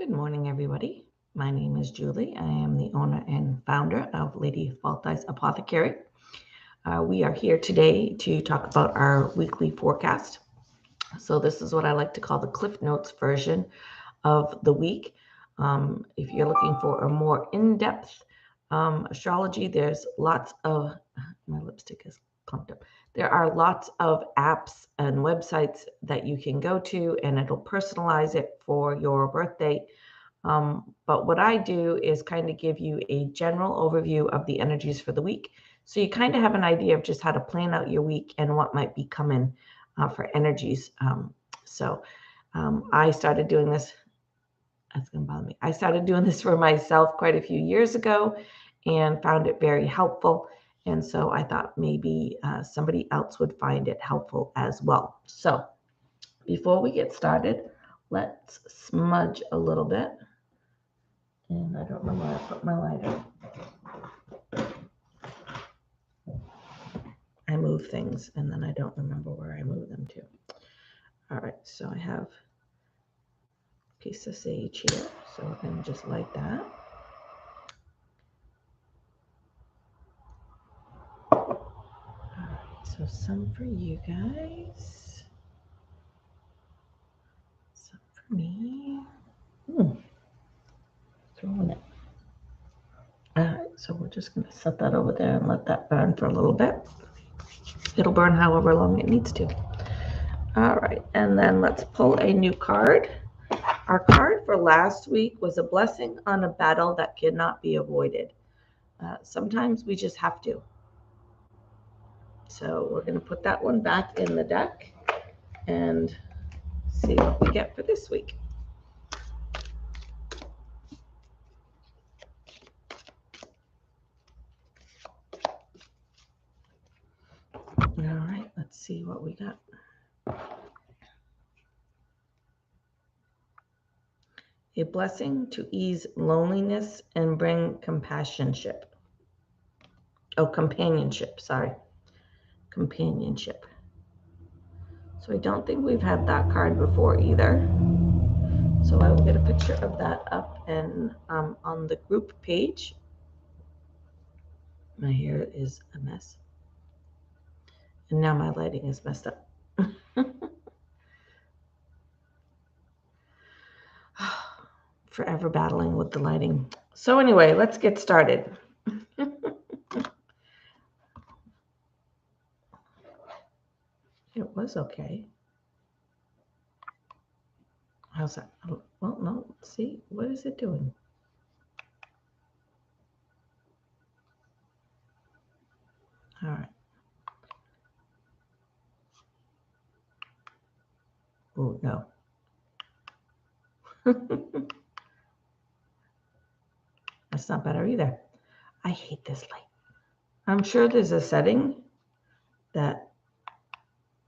Good morning, everybody. My name is Julie. I am the owner and founder of Lady Faltey's Apothecary. We are here today to talk about our weekly forecast. So this is what I like to call the Cliff Notes version of the week. If you're looking for a more in-depth astrology, there's lots of, my lipstick is clumped up. There are lots of apps and websites that you can go to, and it'll personalize it for your birthday. But what I do is kind of give you a general overview of the energies for the week. So you kind of have an idea of just how to plan out your week and what might be coming for energies. I started doing this. That's going to bother me. I started doing this for myself quite a few years ago and found it very helpful. And so I thought maybe somebody else would find it helpful as well. So before we get started, let's smudge a little bit. And I don't know where I put my lighter. I move things and then I don't remember where I move them to. All right, so I have a piece of sage here. So we're going to just light that. All right, so some for you guys. Some for me. Throwing it. All right, so we're just going to set that over there and let that burn for a little bit. It'll burn however long it needs to. All right, and then let's pull a new card. Our card for last week was a blessing on a battle that cannot be avoided. Sometimes we just have to. So we're going to put that one back in the deck and see what we get for this week. All right, let's see what we got. A blessing to ease loneliness and bring companionship. Companionship. So I don't think we've had that card before either. So I will get a picture of that up and on the group page. My hair is a mess. And now my lighting is messed up. Forever battling with the lighting. So anyway, let's get started. It was okay. How's that? Oh, well, no, see, what is it doing? All right. Oh, no. That's not better either. I hate this light. I'm sure there's a setting that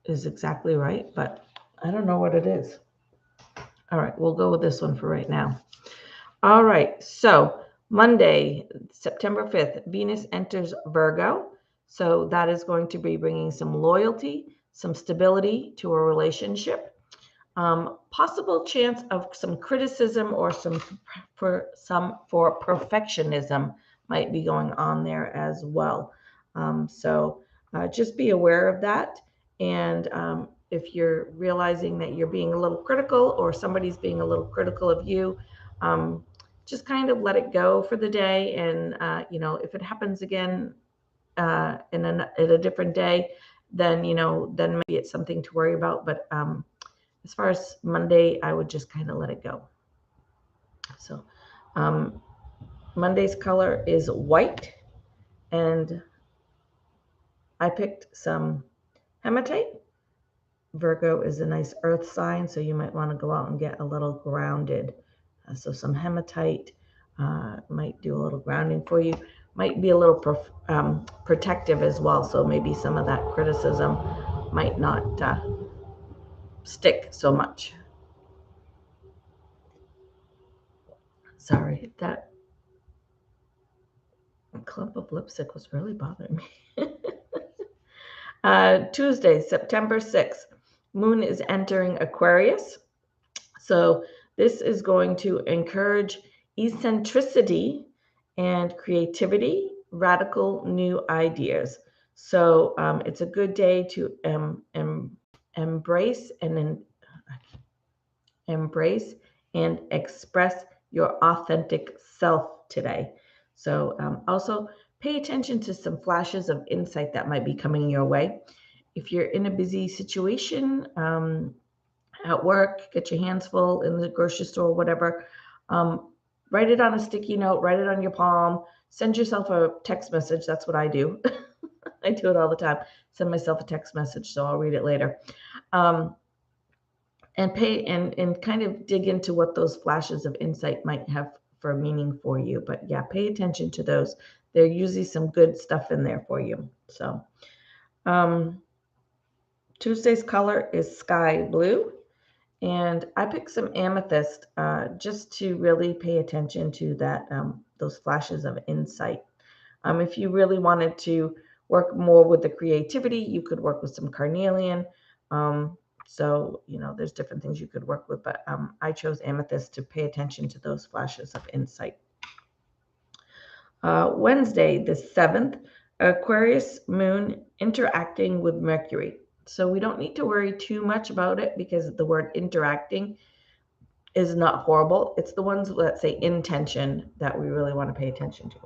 is exactly right, but I don't know what it is. All right, we'll go with this one for right now. All right, so Monday, September 5th, Venus enters Virgo. So that is going to be bringing some loyalty, some stability to a relationship. Possible chance of some criticism or for perfectionism might be going on there as well. So just be aware of that. And if you're realizing that you're being a little critical or somebody's being a little critical of you, just kind of let it go for the day. And, if it happens again in a different day, then maybe it's something to worry about. But as far as Monday, I would just kind of let it go. So Monday's color is white, and I picked some hematite. Virgo is a nice earth sign, so you might want to go out and get a little grounded. So some hematite might do a little grounding for you. Might be a little protective as well, so maybe some of that criticism might not stick so much. Sorry, that clump of lipstick was really bothering me. Tuesday, September 6th, Moon is entering Aquarius. So This is going to encourage eccentricity and creativity, radical new ideas. So it's a good day to embrace embrace and express your authentic self today. So also pay attention to some flashes of insight that might be coming your way. If you're in a busy situation, at work, get your hands full in the grocery store, whatever, write it on a sticky note, write it on your palm, send yourself a text message. That's what I do. I do it all the time. Send myself a text message so I'll read it later. And pay and kind of dig into what those flashes of insight might have for meaning for you. But yeah, pay attention to those. There are usually some good stuff in there for you. So Tuesday's color is sky blue. And I picked some amethyst just to really pay attention to that those flashes of insight. If you really wanted to work more with the creativity, you could work with some carnelian. So, there's different things you could work with, but I chose amethyst to pay attention to those flashes of insight. Wednesday, the 7th, Aquarius moon interacting with Mercury. So we don't need to worry too much about it because the word interacting is not horrible. It's the ones that say intention that we really want to pay attention to.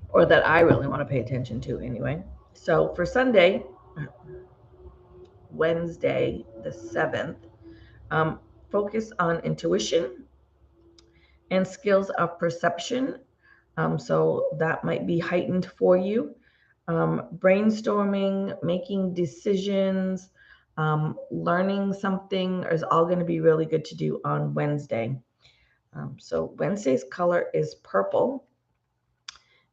Or that I really want to pay attention to anyway. So for Sunday, Wednesday, the 7th, focus on intuition and skills of perception. So that might be heightened for you. Brainstorming, making decisions, learning something is all going to be really good to do on Wednesday. So Wednesday's color is purple.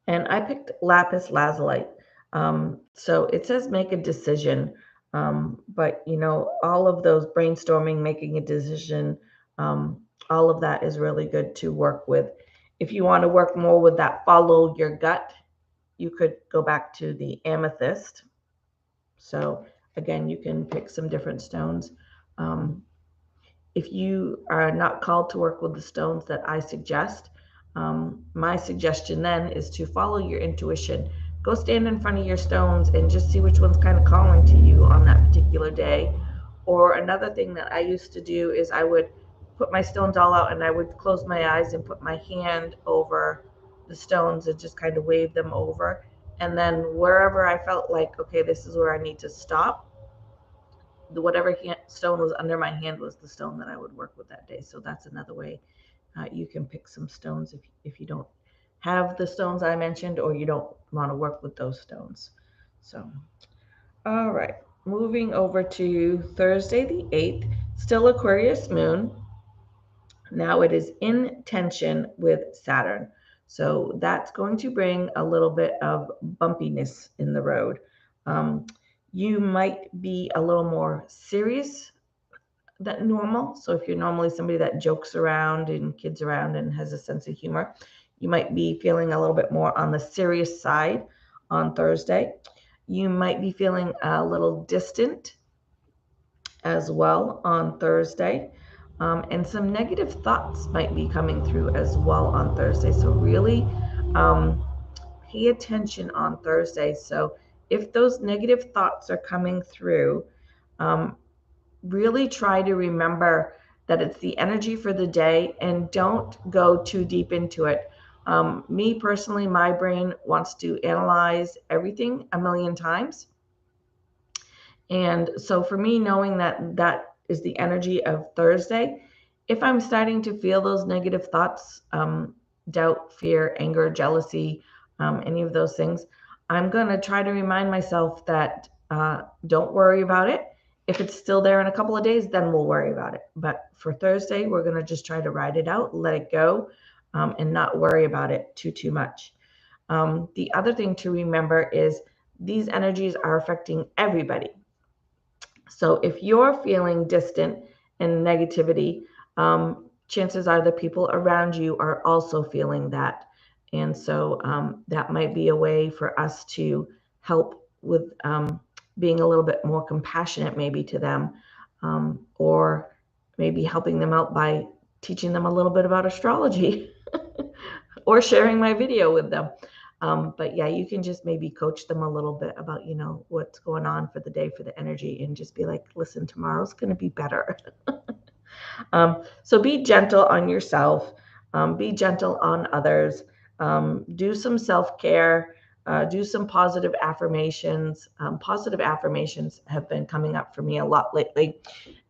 And I picked lapis lazuli. So it says make a decision. But, all of those brainstorming, making a decision, all of that is really good to work with. If you want to work more with that follow your gut, you could go back to the amethyst. So again, you can pick some different stones. If you are not called to work with the stones that I suggest, my suggestion then is to follow your intuition. Go stand in front of your stones and just see which one's kind of calling to you on that particular day. Or another thing that I used to do is I would put my stones all out and I would close my eyes and put my hand over the stones and just kind of wave them over. And then wherever I felt like, okay, this is where I need to stop, whatever stone was under my hand was the stone that I would work with that day. So that's another way you can pick some stones if you don't have the stones I mentioned or you don't want to work with those stones. So, all right, moving over to Thursday the 8th, still Aquarius moon. Now it is in tension with Saturn. So that's going to bring a little bit of bumpiness in the road. You might be a little more serious than normal. So if you're normally somebody that jokes around and kids around and has a sense of humor, you might be feeling a little bit more on the serious side on Thursday. You might be feeling a little distant as well on Thursday. And some negative thoughts might be coming through as well on Thursday. So really pay attention on Thursday. So if those negative thoughts are coming through, really try to remember that it's the energy for the day and don't go too deep into it. Me personally, my brain wants to analyze everything a million times. And so for me, knowing that that is the energy of Thursday, if I'm starting to feel those negative thoughts, doubt, fear, anger, jealousy, any of those things, I'm going to try to remind myself that don't worry about it. If it's still there in a couple of days, then we'll worry about it. But for Thursday, we're going to just try to ride it out, let it go, and not worry about it too much. The other thing to remember is these energies are affecting everybody. So if you're feeling distant and negativity, chances are the people around you are also feeling that. And so that might be a way for us to help with being a little bit more compassionate maybe to them, or maybe helping them out by teaching them a little bit about astrology or sharing my video with them. But yeah, you can just maybe coach them a little bit about, what's going on for the day, for the energy, and just be like, listen, tomorrow's going to be better. So be gentle on yourself, be gentle on others, do some self-care, do some positive affirmations. Positive affirmations have been coming up for me a lot lately,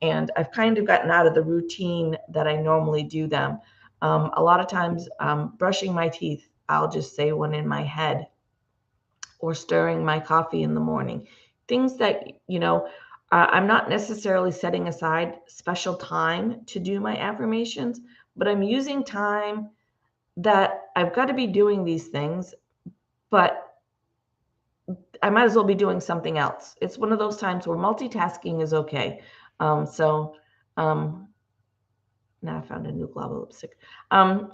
and I've kind of gotten out of the routine that I normally do them. A lot of times, brushing my teeth, I'll just say one in my head, or stirring my coffee in the morning. Things that, I'm not necessarily setting aside special time to do my affirmations, but I'm using time that I've got to be doing these things, but I might as well be doing something else. It's one of those times where multitasking is okay. So now I found a new glob of lipstick. Um,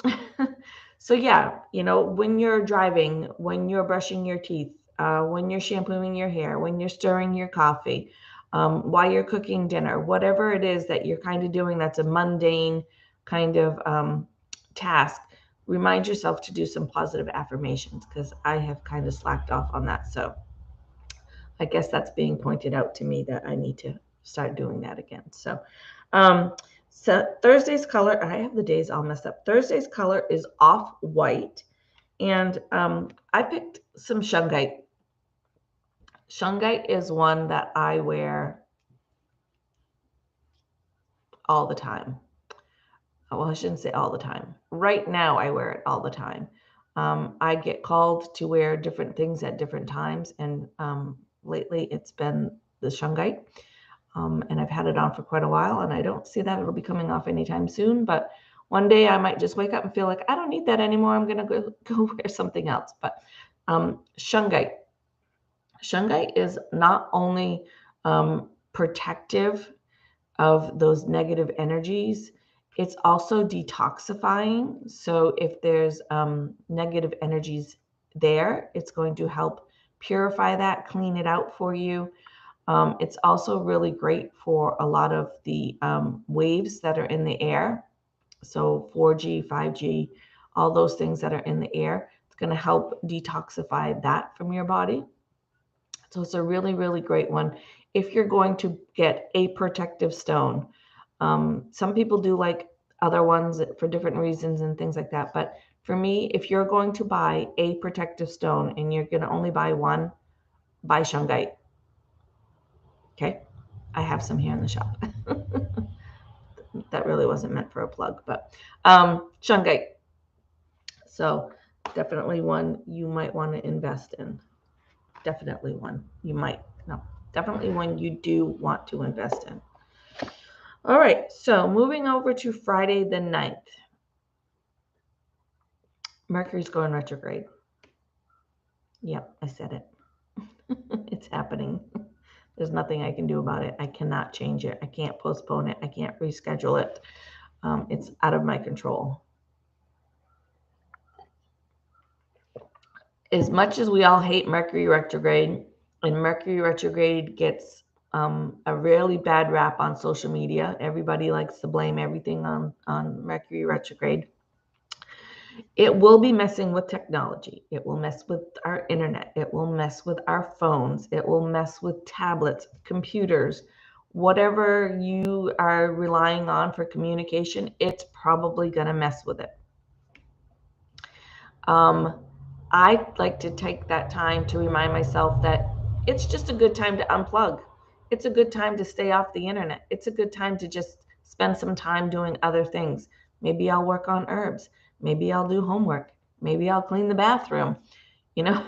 so yeah, when you're driving, when you're brushing your teeth, when you're shampooing your hair, when you're stirring your coffee, while you're cooking dinner, whatever it is that you're kind of doing that's a mundane kind of task, remind yourself to do some positive affirmations, because I have kind of slacked off on that. So I guess that's being pointed out to me that I need to start doing that again. Um, so Thursday's color, I have the days all messed up. Thursday's color is off white, and I picked some shungite. Shungite is one that I wear all the time. Well, I shouldn't say all the time. Right now, I wear it all the time. I get called to wear different things at different times, and lately it's been the shungite. And I've had it on for quite a while, and I don't see that it'll be coming off anytime soon. But one day I might just wake up and feel like I don't need that anymore. I'm going to go wear something else. But shungite. Shungite is not only protective of those negative energies, it's also detoxifying. So if there's negative energies there, it's going to help purify that, clean it out for you. It's also really great for a lot of the waves that are in the air. So 4G, 5G, all those things that are in the air. It's going to help detoxify that from your body. So it's a really, really great one. If you're going to get a protective stone, some people do like other ones for different reasons and things like that. But for me, if you're going to buy a protective stone and you're going to only buy one, buy shungite. Okay. I have some here in the shop. That really wasn't meant for a plug, but shungite. So definitely one you might want to invest in. Definitely one you might. No, definitely one you do want to invest in. All right. So moving over to Friday the 9th. Mercury's going retrograde. Yep, I said it. It's happening. There's nothing I can do about it. I cannot change it. I can't postpone it. I can't reschedule it. It's out of my control. As much as we all hate Mercury retrograde, and Mercury retrograde gets a really bad rap on social media, everybody likes to blame everything on Mercury retrograde. It will be messing with technology. It will mess with our internet. It will mess with our phones. It will mess with tablets, computers, whatever you are relying on for communication, it's probably going to mess with it. I like to take that time to remind myself that it's just a good time to unplug. It's a good time to stay off the internet. It's a good time to just spend some time doing other things. Maybe I'll work on herbs. Maybe I'll do homework. Maybe I'll clean the bathroom, you know?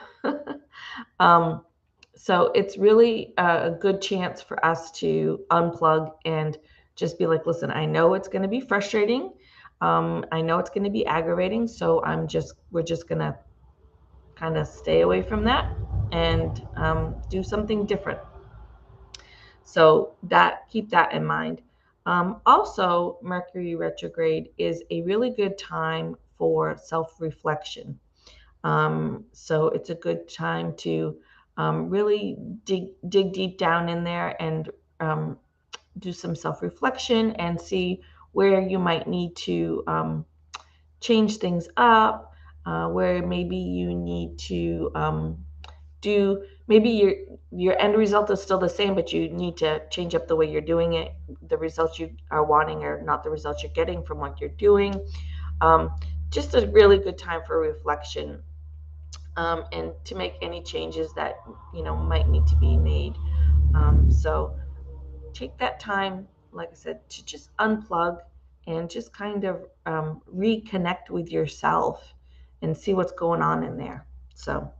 So it's really a good chance for us to unplug and just be like, listen, I know it's going to be frustrating. I know it's going to be aggravating. So we're just going to kind of stay away from that and do something different. So keep that in mind. Also, Mercury retrograde is a really good time for self-reflection. So it's a good time to really dig deep down in there and do some self-reflection and see where you might need to change things up, where maybe you need to do, maybe your end result is still the same, but you need to change up the way you're doing it. The results you are wanting are not the results you're getting from what you're doing. Just a really good time for reflection, and to make any changes that might need to be made. So take that time, like I said, to just unplug and just kind of reconnect with yourself and see what's going on in there. So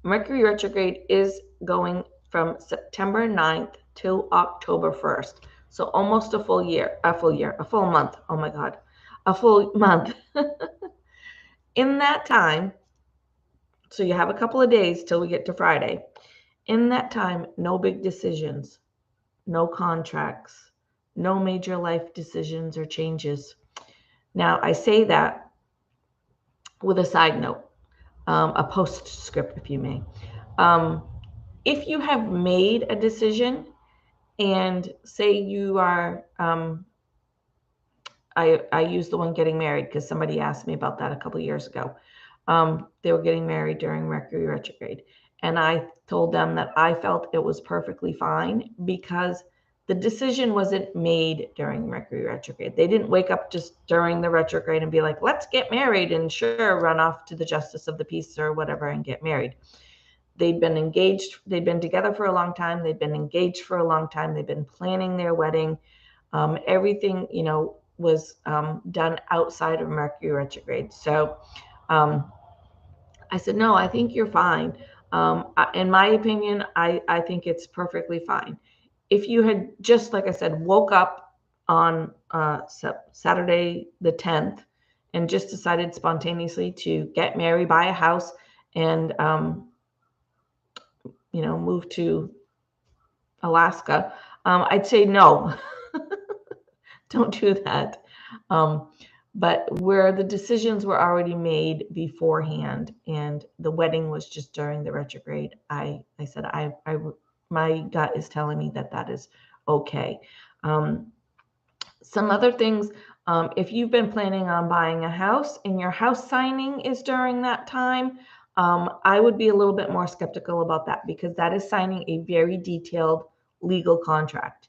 Mercury retrograde is going from September 9th to October 1st. So almost a full month. Oh my God, a full month. In that time, so you have a couple of days till we get to Friday. In that time, no big decisions, no contracts, no major life decisions or changes. Now, I say that with a side note, a postscript, if you may. If you have made a decision, and say you are, I use the one getting married because somebody asked me about that a couple of years ago. They were getting married during Mercury retrograde. And I told them that I felt it was perfectly fine because the decision wasn't made during Mercury retrograde. They didn't wake up just during the retrograde and be like, let's get married, and sure, run off to the justice of the peace or whatever and get married. They'd been engaged. They'd been together for a long time. They'd been engaged for a long time. They'd been planning their wedding. Everything, was done outside of Mercury retrograde. So I said, no, I think you're fine. In my opinion, I think it's perfectly fine. If you had just, like I said, woke up on Saturday the 10th and just decided spontaneously to get married, buy a house, and move to Alaska, I'd say no. Don't do that. But where the decisions were already made beforehand and the wedding was just during the retrograde, I said, my gut is telling me that is okay. Some other things, if you've been planning on buying a house and your house signing is during that time, I would be a little bit more skeptical about that because that is signing a very detailed legal contract.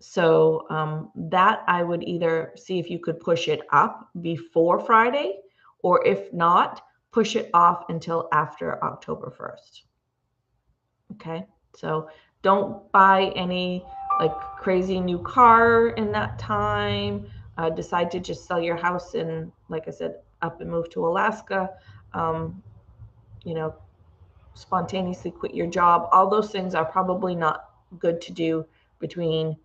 So that I would either see if you could push it up before Friday, or if not, push it off until after October 1st. Okay, so don't buy any like crazy new car in that time. Decide to just sell your house and, like I said, up and move to Alaska. Spontaneously quit your job. All those things are probably not good to do between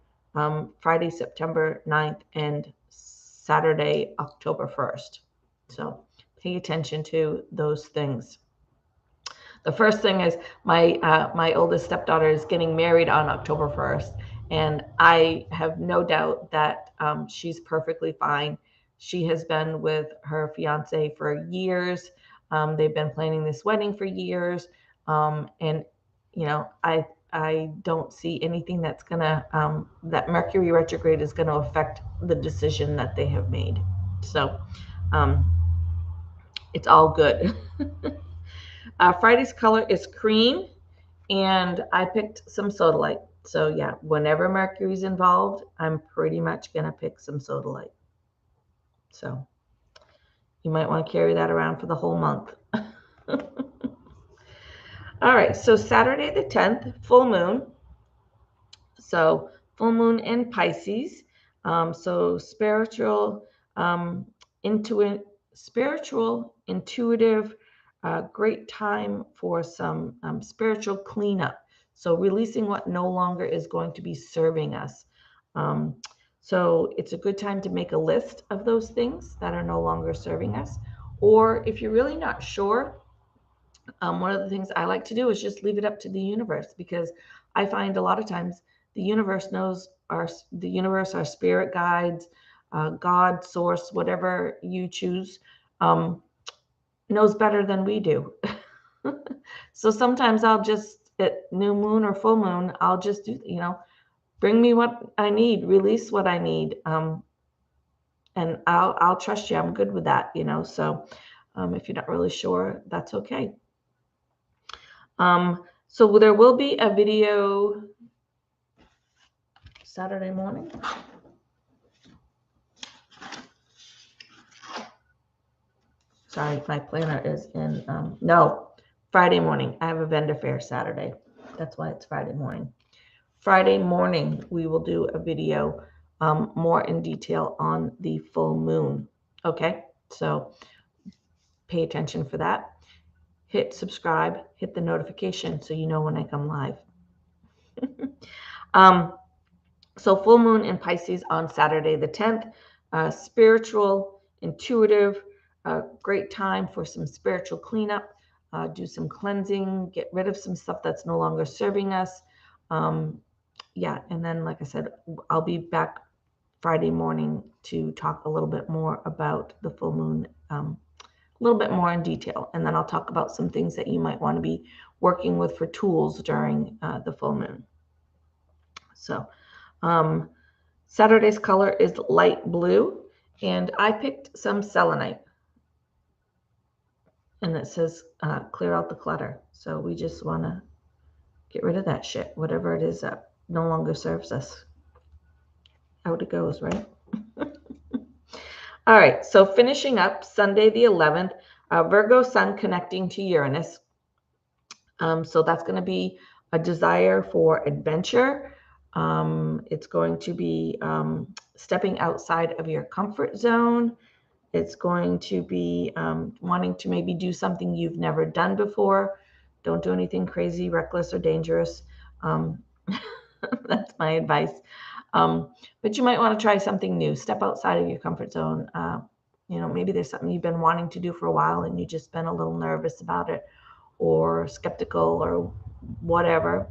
Friday, September 9th and Saturday, October 1st. So pay attention to those things. The first thing is my oldest stepdaughter is getting married on October 1st, and I have no doubt that she's perfectly fine. She has been with her fiance for years. They've been planning this wedding for years, and I don't see anything that's gonna that Mercury retrograde is going to affect the decision that they have made. So it's all good. Friday's color is cream, and I picked some sodalite. So yeah, whenever Mercury's involved, I'm pretty much going to pick some sodalite. So you might want to carry that around for the whole month. All right, so Saturday the 10th, full moon. So full moon in Pisces. So spiritual, intuitive, great time for some spiritual cleanup. So releasing what no longer is going to be serving us. So it's a good time to make a list of those things that are no longer serving us. Or if you're really not sure, one of the things I like to do is just leave it up to the universe, because I find a lot of times the universe knows our spirit guides, God, source, whatever you choose, knows better than we do. So sometimes I'll just new moon or full moon, I'll just do, bring me what I need, release what I need. And I'll trust you. I'm good with that, so if you're not really sure, that's okay. So there will be a video Saturday morning. Sorry, my planner is in, no, Friday morning. I have a vendor fair Saturday. That's why it's Friday morning. Friday morning, we will do a video more in detail on the full moon. Okay, so pay attention for that. Hit subscribe, hit the notification so you know when I come live. So full moon in Pisces on Saturday the 10th. Spiritual, intuitive, great time for some spiritual cleanup. Do some cleansing, get rid of some stuff that's no longer serving us. Yeah, and then, like I said, I'll be back Friday morning to talk a little bit more about the full moon, a little bit more in detail. And then I'll talk about some things that you might want to be working with for tools during the full moon. So Saturday's color is light blue, and I picked some selenite. And it says clear out the clutter. So we just want to get rid of that shit, whatever it is that no longer serves us. Out it goes, right? All right, so finishing up Sunday the 11th, Virgo sun connecting to Uranus. So that's going to be a desire for adventure. It's going to be stepping outside of your comfort zone. It's going to be wanting to maybe do something you've never done before. Don't do anything crazy, reckless, or dangerous. That's my advice. But you might want to try something new. Step outside of your comfort zone. Maybe there's something you've been wanting to do for a while and you've just been a little nervous about it or skeptical or whatever.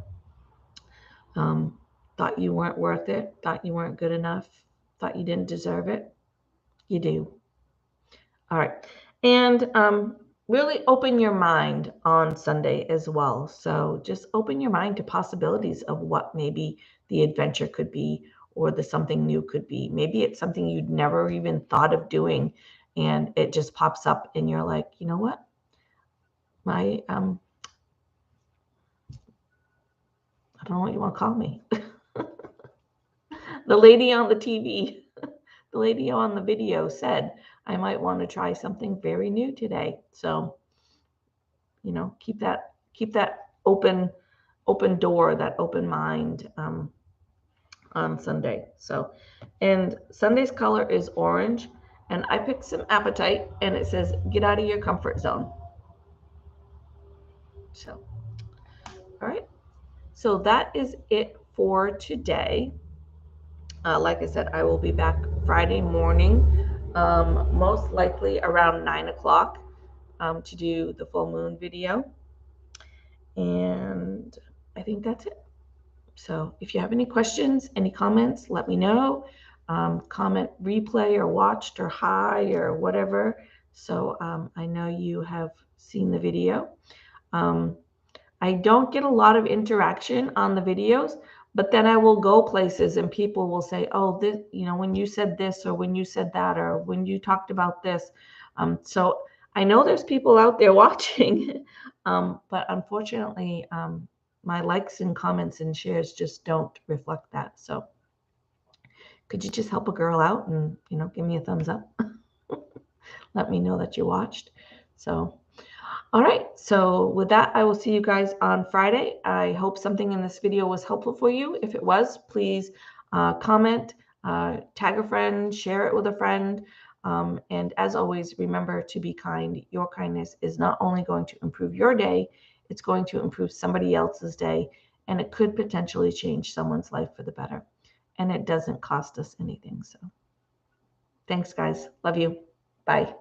Thought you weren't worth it, thought you weren't good enough, thought you didn't deserve it. You do. All right. And really open your mind on Sunday as well. So just open your mind to possibilities of what maybe the adventure could be or the something new could be. Maybe it's something you'd never even thought of doing and it just pops up and you're like, you know what? I don't know what you want to call me. The lady on the TV, the lady on the video said, I might want to try something very new today. So, keep that open door, that open mind on Sunday. So, and Sunday's color is orange, and I picked some apatite, and it says, get out of your comfort zone. So, all right. So that is it for today. Like I said, I will be back Friday morning, most likely around 9 o'clock to do the full moon video. And I think that's it. So if you have any questions, any comments, let me know. Comment replay or watched or hi or whatever. So I know you have seen the video. I don't get a lot of interaction on the videos, but then I will go places and people will say, oh, this, when you said this or when you said that or when you talked about this. So I know there's people out there watching, but unfortunately, my likes and comments and shares just don't reflect that. So could you just help a girl out and, give me a thumbs up? Let me know that you watched. So, all right. So with that, I will see you guys on Friday. I hope something in this video was helpful for you. If it was, please comment, tag a friend, share it with a friend. And as always, remember to be kind. Your kindness is not only going to improve your day, it's going to improve somebody else's day, and it could potentially change someone's life for the better. And it doesn't cost us anything. So thanks, guys. Love you. Bye.